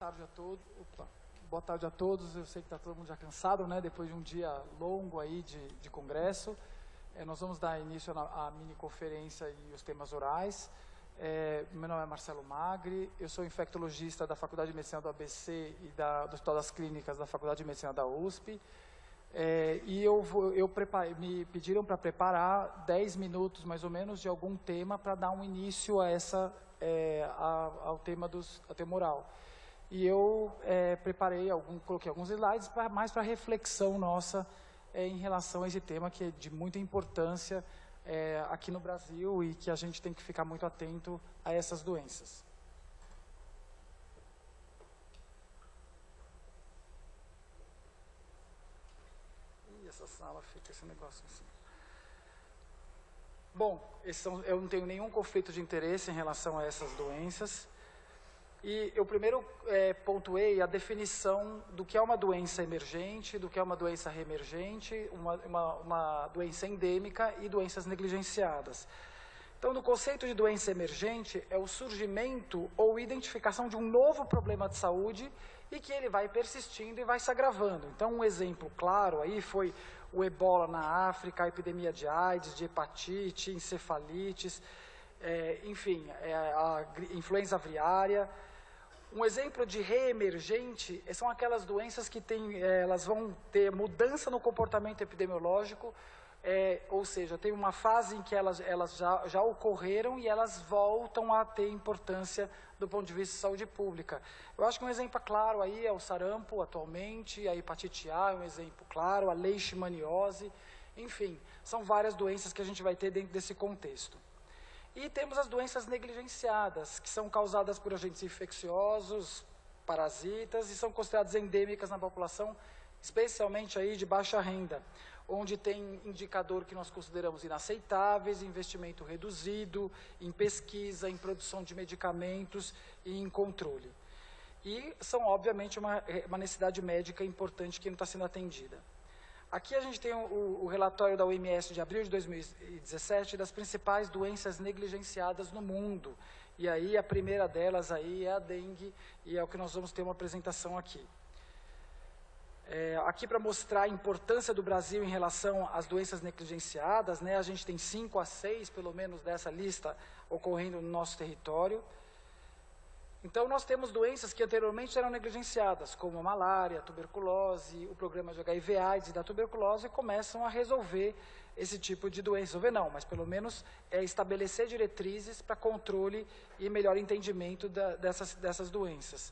tarde a todos. Boa tarde a todos. Eu sei que está todo mundo já cansado, né? Depois de um dia longo aí de congresso. Nós vamos dar início à mini-conferência e os temas orais. Meu nome é Marcelo Magri, eu sou infectologista da Faculdade de Medicina do ABC e do Hospital das Clínicas da Faculdade de Medicina da USP. Me pediram para preparar 10 minutos, mais ou menos, de algum tema para dar um início a ao tema oral. E eu coloquei alguns slides mais para reflexão nossa em relação a esse tema que é de muita importância aqui no Brasil e que a gente tem que ficar muito atento a essas doenças. E essa sala fica esse negócio assim. Bom, eu não tenho nenhum conflito de interesse em relação a essas doenças. E eu primeiro pontuei a definição do que é uma doença emergente, do que é uma doença reemergente, uma doença endêmica e doenças negligenciadas. Então, no conceito de doença emergente, é o surgimento ou identificação de um novo problema de saúde e que ele vai persistindo e vai se agravando. Então, um exemplo claro aí foi o ebola na África, a epidemia de AIDS, de hepatite, encefalites, enfim, a influenza aviária. Um exemplo de reemergente são aquelas doenças que elas vão ter mudança no comportamento epidemiológico, ou seja, tem uma fase em que elas já ocorreram e elas voltam a ter importância do ponto de vista de saúde pública. Eu acho que um exemplo claro aí é o sarampo atualmente, a hepatite A é um exemplo claro, a leishmaniose, enfim, são várias doenças que a gente vai ter dentro desse contexto. E temos as doenças negligenciadas, que são causadas por agentes infecciosos, parasitas, e são consideradas endêmicas na população, especialmente aí de baixa renda, onde tem indicador que nós consideramos inaceitáveis, investimento reduzido, em pesquisa, em produção de medicamentos e em controle. E são, obviamente, uma necessidade médica importante que não está sendo atendida. Aqui a gente tem o relatório da OMS de abril de 2017 das principais doenças negligenciadas no mundo. E aí a primeira delas aí é a dengue e é o que nós vamos ter uma apresentação aqui. Aqui para mostrar a importância do Brasil em relação às doenças negligenciadas, né, a gente tem 5 a 6, pelo menos, dessa lista ocorrendo no nosso território. Então, nós temos doenças que anteriormente eram negligenciadas, como a malária, a tuberculose, o programa de HIV/AIDS e da tuberculose, começam a resolver esse tipo de doença. Resolver não, mas pelo menos estabelecer diretrizes para controle e melhor entendimento dessas doenças.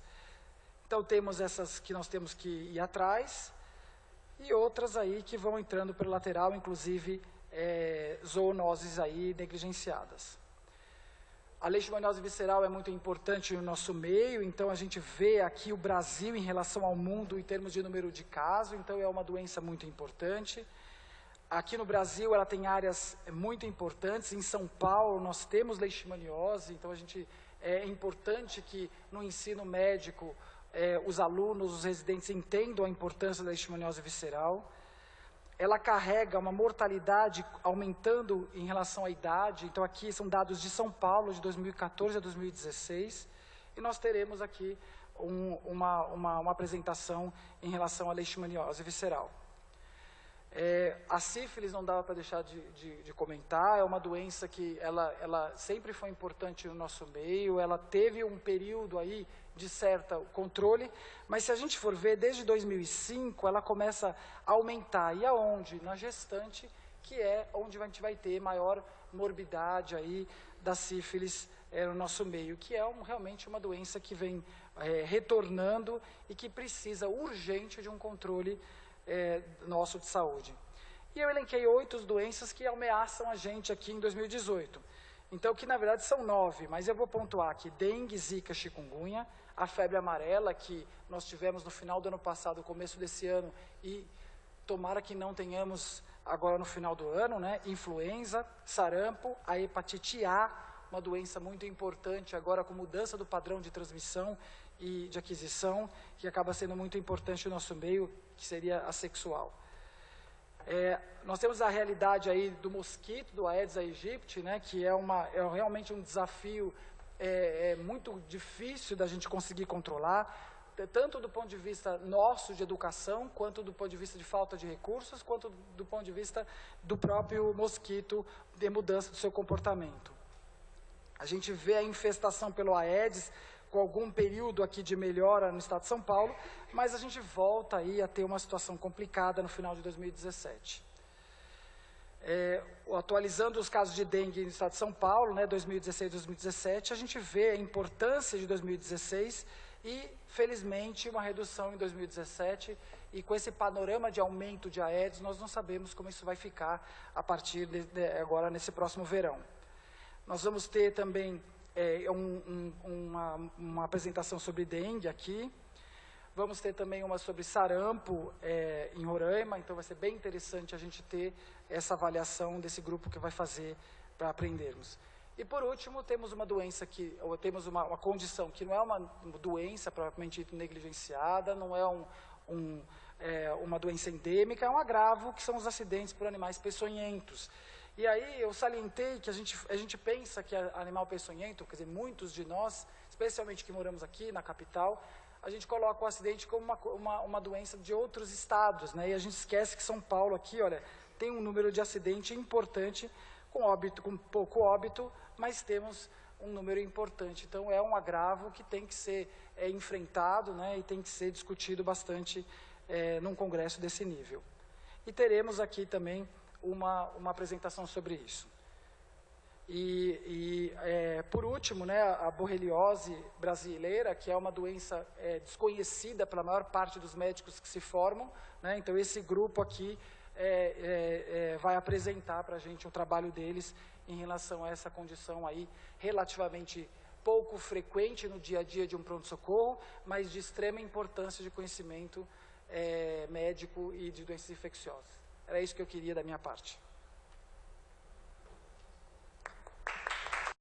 Então, temos essas que nós temos que ir atrás e outras aí que vão entrando pelo lateral, inclusive zoonoses aí negligenciadas. A leishmaniose visceral é muito importante no nosso meio, então a gente vê aqui o Brasil em relação ao mundo em termos de número de casos, então é uma doença muito importante. Aqui no Brasil ela tem áreas muito importantes, em São Paulo nós temos leishmaniose, então é importante que no ensino médico os alunos, os residentes entendam a importância da leishmaniose visceral. Ela carrega uma mortalidade aumentando em relação à idade. Então, aqui são dados de São Paulo, de 2014 a 2016. E nós teremos aqui uma apresentação em relação à leishmaniose visceral. A sífilis não dava para deixar de comentar. É uma doença que ela sempre foi importante no nosso meio. Ela teve um período aí de certo controle, mas se a gente for ver, desde 2005, ela começa a aumentar. E aonde? Na gestante, que é onde a gente vai ter maior morbidade aí da sífilis no nosso meio, que é realmente uma doença que vem retornando e que precisa urgente de um controle nosso de saúde. E eu elenquei 8 doenças que ameaçam a gente aqui em 2018. Então, que na verdade são 9, mas eu vou pontuar aqui: dengue, zika, chikungunya, a febre amarela, que nós tivemos no final do ano passado, começo desse ano, e tomara que não tenhamos agora no final do ano, né? Influenza, sarampo, a hepatite A, uma doença muito importante agora com mudança do padrão de transmissão e de aquisição, que acaba sendo muito importante no nosso meio, que seria a sexual. Nós temos a realidade aí do mosquito, do Aedes aegypti, né, que é realmente um desafio muito difícil da gente conseguir controlar. tanto do ponto de vista nosso de educação, quanto do ponto de vista de falta de recursos, quanto do ponto de vista do próprio mosquito de mudança do seu comportamento. A gente vê a infestação pelo Aedes com algum período aqui de melhora no estado de São Paulo, mas a gente volta aí a ter uma situação complicada no final de 2017. Atualizando os casos de dengue no estado de São Paulo, 2016 e 2017, a gente vê a importância de 2016 e, felizmente, uma redução em 2017, e com esse panorama de aumento de Aedes, nós não sabemos como isso vai ficar a partir de agora, nesse próximo verão. Nós vamos ter também uma apresentação sobre dengue aqui. Vamos ter também uma sobre sarampo em Roraima, então vai ser bem interessante a gente ter essa avaliação desse grupo que vai fazer para aprendermos. E por último, temos uma doença ou temos uma condição que não é uma doença propriamente negligenciada, não é uma doença endêmica, é um agravo, que são os acidentes por animais peçonhentos. E aí eu salientei que a gente pensa que animal peçonhento, quer dizer, muitos de nós, especialmente que moramos aqui na capital, a gente coloca o acidente como uma doença de outros estados, E a gente esquece que São Paulo aqui, olha, tem um número de acidente importante, com pouco óbito, mas temos um número importante. Então, é um agravo que tem que ser enfrentado, e tem que ser discutido bastante num congresso desse nível. E teremos aqui também uma apresentação sobre isso. Por último, a borreliose brasileira, que é uma doença desconhecida pela maior parte dos médicos que se formam, Então, esse grupo aqui vai apresentar para a gente o trabalho deles em relação a essa condição aí, relativamente pouco frequente no dia a dia de um pronto-socorro, mas de extrema importância de conhecimento médico e de doenças infecciosas. Era isso que eu queria da minha parte.